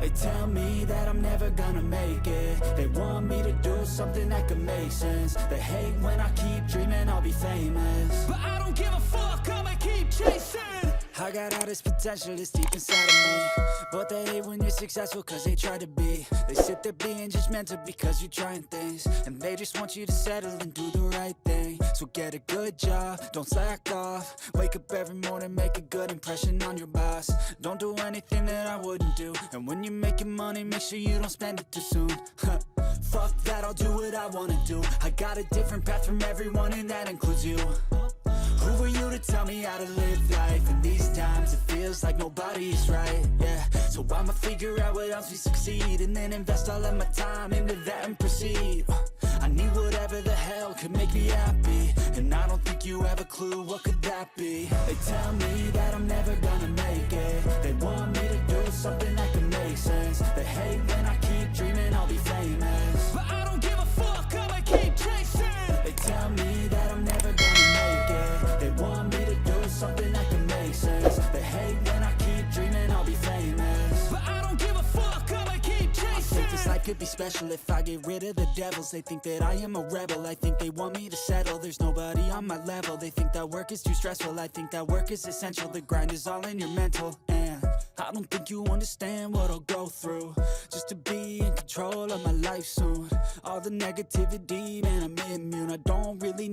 They tell me that I'm never gonna make it. They want me to do something that could make sense. They hate when I keep dreaming I'll be famous, but I don't give a fuck, I'ma keep chasing. I got all this potential that's deep inside of me, but they hate when you're successful cause they try to be. They sit there being judgmental because you're trying things, and they just want you to settle and do the right thing. So get a good job, don't slack off. Wake up every morning, make a good impression on your boss. Don't do anything that I wouldn't do, and when you're making money, make sure you don't spend it too soon. Fuck that, I'll do what I wanna do. I got a different path from everyone, and that includes you. Who are you to tell me how to live life? In these times it feels like nobody's right, yeah. So I'ma figure out what else we succeed, and then invest all of my time into that and proceed. I need whatever the hell could make me happy, and I don't think you have a clue what could that be. They tell me that I'm never gonna make it. They want me to do something that could make sense. They hate when I keep dreaming I'll be famous, but I don't give a fuck, I'ma keep chasing. They tell me that I'm never gonna make it. They want me to do something that can make sense. They hate when I keep dreaming I'll be famous, but I don't give a fuck, I'ma keep chasing. I think this life could be special if I get rid of the devils. They think that I am a rebel, I think they want me to settle. There's nobody on my level. They think that work is too stressful, I think that work is essential. The grind is all in your mental, and I don't think you understand what I'll go through just to be in control of my life soon. All the negativity, man, I'm immune. I don't really